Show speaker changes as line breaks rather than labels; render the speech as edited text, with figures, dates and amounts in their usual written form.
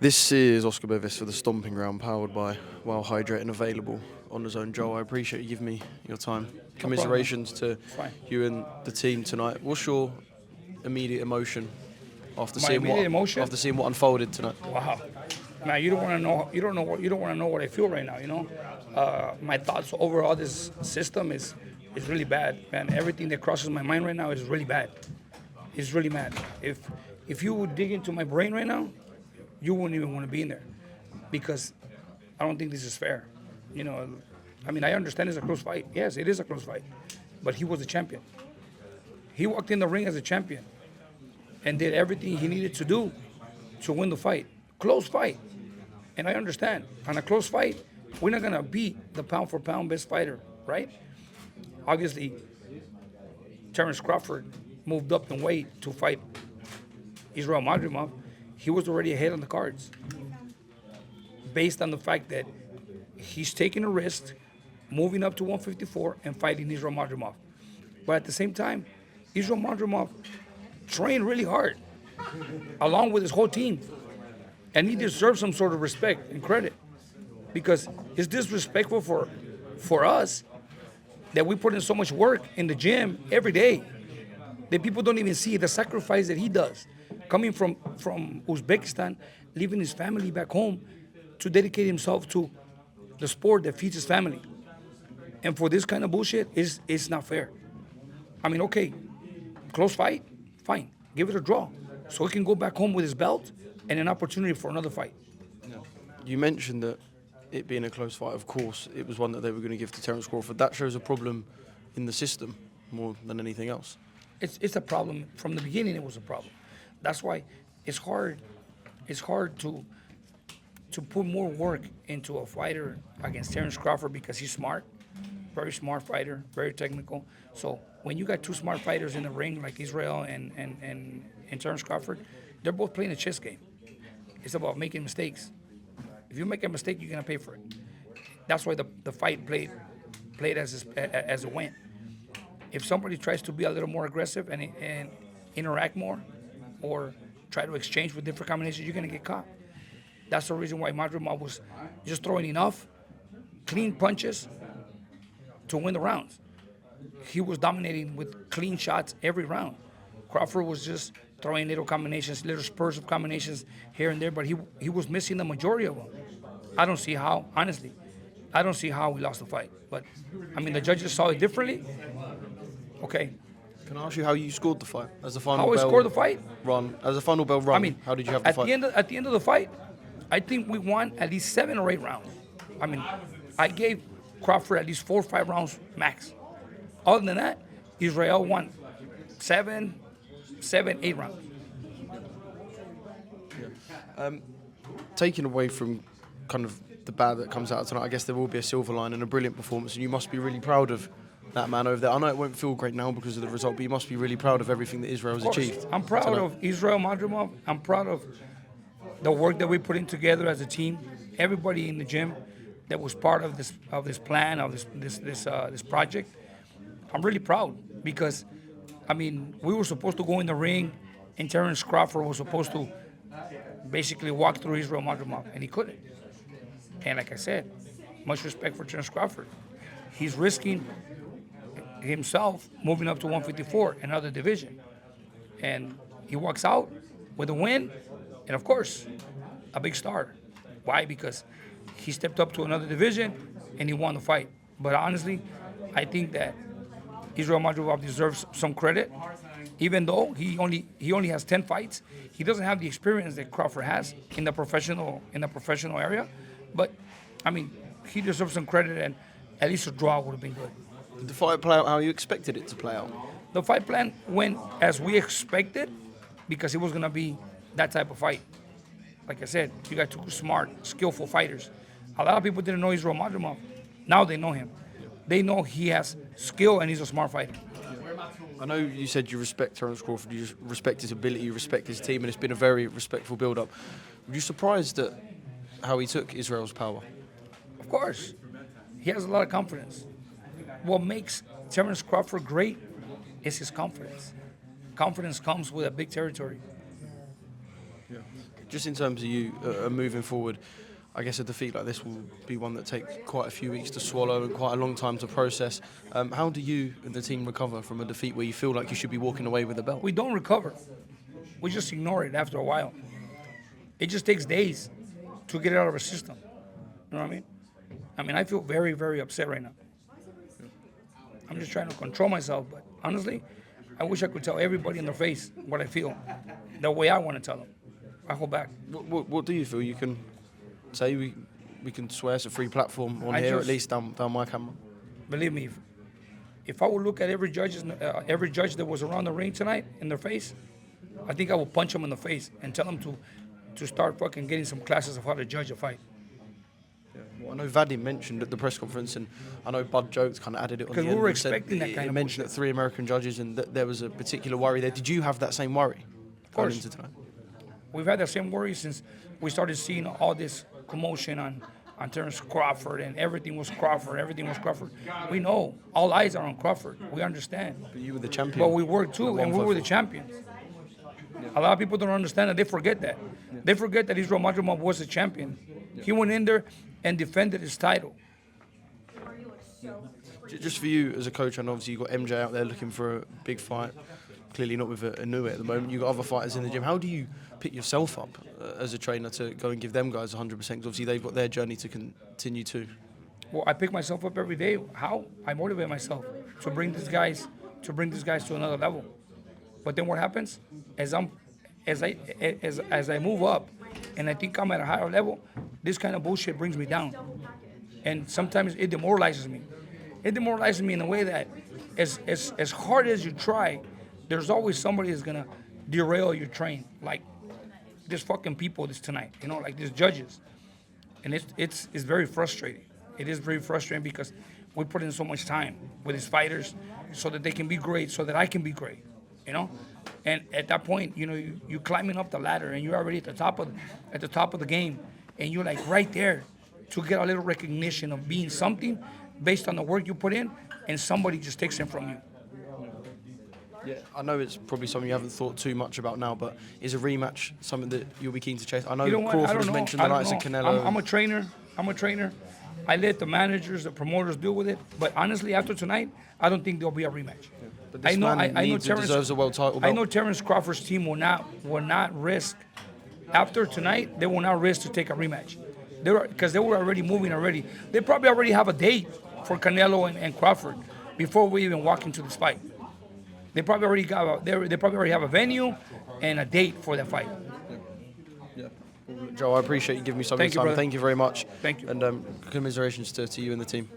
This is Oscar Bevis for the Stomping Ground, powered by Wow Hydrate and available on the zone. Joel, I appreciate you giving me your time. Commiserations to you and the team tonight. What's your immediate emotion after seeing what unfolded tonight?
Wow, man, you don't want to know. You don't know what. You don't want to know what I feel right now. My thoughts overall. This system is really bad, man. Everything that crosses my mind right now is really bad. It's really mad. If you would dig into my brain right now, you wouldn't even want to be in there, because I don't think this is fair. I understand it's a close fight. Yes, it is a close fight, but he was a champion. He walked in the ring as a champion and did everything he needed to do to win the fight. Close fight. And I understand. On a close fight, we're not going to beat the pound-for-pound best fighter, right? Obviously, Terence Crawford moved up in weight to fight Israil Madrimov. He was already ahead on the cards based on the fact that he's taking a risk, moving up to 154 and fighting Israil Madrimov. But at the same time, Israil Madrimov trained really hard, along with his whole team. And he deserves some sort of respect and credit, because it's disrespectful for us that we put in so much work in the gym every day that people don't even see the sacrifice that he does, coming from Uzbekistan, leaving his family back home to dedicate himself to the sport that feeds his family. And for this kind of bullshit, it's not fair. Okay, close fight, fine, give it a draw, so he can go back home with his belt and an opportunity for another fight.
You mentioned that it being a close fight, of course, it was one that they were going to give to Terence Crawford. That shows a problem in the system more than anything else.
It's a problem. From the beginning, it was a problem. That's why it's hard to put more work into a fighter against Terence Crawford, because he's smart, very smart fighter, very technical. So when you got two smart fighters in the ring like Israil and Terence Crawford, they're both playing a chess game. It's about making mistakes. If you make a mistake, you're gonna pay for it. That's why the fight played as it went. If somebody tries to be a little more aggressive and interact more, or try to exchange with different combinations, you're gonna get caught. That's the reason why Madrimov was just throwing enough clean punches to win the rounds. He was dominating with clean shots every round. Crawford was just throwing little combinations, little spurs of combinations here and there, but he was missing the majority of them. I don't see how, honestly. I don't see how we lost the fight. But, the judges saw it differently. Okay.
Can I ask you how you scored the fight? As the final
How I scored the fight?
As the final bell rung, how did you have the fight?
At the end of the fight, I think we won at least 7 or 8 rounds. I gave Crawford at least 4 or 5 rounds max. Other than that, Israil won 7, 8 rounds.
Taking away from kind of the bad that comes out tonight, I guess there will be a silver line and a brilliant performance, and you must be really proud of that man over there. I know it won't feel great now because of the result, but you must be really proud of everything that Israil's achieved.
I'm proud of Israil Madrimov. I'm proud of the work that we put in together as a team. Everybody in the gym that was part of this plan, of this project. I'm really proud, because we were supposed to go in the ring, and Terence Crawford was supposed to basically walk through Israil Madrimov, and he couldn't. And like I said, much respect for Terence Crawford. He's risking himself moving up to 154, another division. And he walks out with a win, and of course, a big star. Why? Because he stepped up to another division, and he won the fight. But honestly, I think that Israil Madrimov deserves some credit, even though he only has 10 fights. He doesn't have the experience that Crawford has in the professional area. But he deserves some credit, and at least a draw would have been good.
Did the fight play out how you expected it to play out?
The fight plan went as we expected, because it was gonna be that type of fight. Like I said, you got 2 smart, skillful fighters. A lot of people didn't know Israil Madrimov. Now they know him. They know he has skill and he's a smart fighter.
I know you said you respect Terence Crawford, you respect his ability, you respect his team, and it's been a very respectful build-up. Were you surprised at how he took Israel's power?
Of course. He has a lot of confidence. What makes Terence Crawford great is his confidence. Confidence comes with a big territory.
Yeah. Just in terms of you moving forward, I guess a defeat like this will be one that takes quite a few weeks to swallow and quite a long time to process. How do you and the team recover from a defeat where you feel like you should be walking away with the belt?
We don't recover. We just ignore it after a while. It just takes days to get it out of our system. You know what I mean? I mean, I feel very, very upset right now. I'm just trying to control myself, but honestly, I wish I could tell everybody in their face what I feel, the way I want to tell them. I hold back.
What do you feel? You can say we can swear it's a free platform on here, at least down my camera.
Believe me, if I would look at every judge that was around the ring tonight in their face, I think I will punch them in the face and tell them to start fucking getting some classes of how to judge a fight.
Well, I know Vadim mentioned at the press conference, and I know Bud Jokes kind of added it on the end.
Because we were expecting that kind of
He mentioned that 3 American judges and that there was a particular worry there. Did you have that same worry going into tonight?
We've had that same worry since we started seeing all this commotion on Terence Crawford, and everything was Crawford. We know all eyes are on Crawford. We understand.
But you were the champion.
But we were too, and we were the champions. Yeah. A lot of people don't understand that. They forget that. Yeah. They forget that Israil Madrimov was the champion. Yeah. He went in there and defended his title.
Just for you as a coach, and obviously you've got MJ out there looking for a big fight. Clearly not with a new at the moment. You've got other fighters in the gym. How do you pick yourself up as a trainer to go and give them guys 100%? Because obviously they've got their journey to continue too. Well,
I pick myself up every day. How? I motivate myself to bring these guys to another level. But then what happens? As I move up, and I think I'm at a higher level, this kind of bullshit brings me down, and sometimes it demoralizes me. It demoralizes me in a way that, as hard as you try, there's always somebody that's gonna derail your train, like this fucking people this tonight, you know, like these judges, and it's very frustrating. It is very frustrating because we put in so much time with these fighters so that they can be great, so that I can be great, you know. And at that point, you know, you're climbing up the ladder and you're already at the top of the game, and you're like right there to get a little recognition of being something based on the work you put in, and somebody just takes it from you.
Yeah, I know it's probably something you haven't thought too much about now, but is a rematch something that you'll be keen to chase? I know Crawford has mentioned the likes of Canelo.
I'm a trainer. I let the managers, the promoters deal with it. But honestly, after tonight, I don't think there'll be a rematch. Yeah.
But this man needs and deserves a world title belt.
I know Terence Crawford's team will not risk. After tonight, they will not risk to take a rematch. Because they were already moving already. They probably already have a date for Canelo and Crawford before we even walk into this fight. They probably already have a venue and a date for that fight.
Yeah. Joe, I appreciate you giving me some of your time.
Brother.
Thank you very much.
Thank you.
And commiserations to you and the team.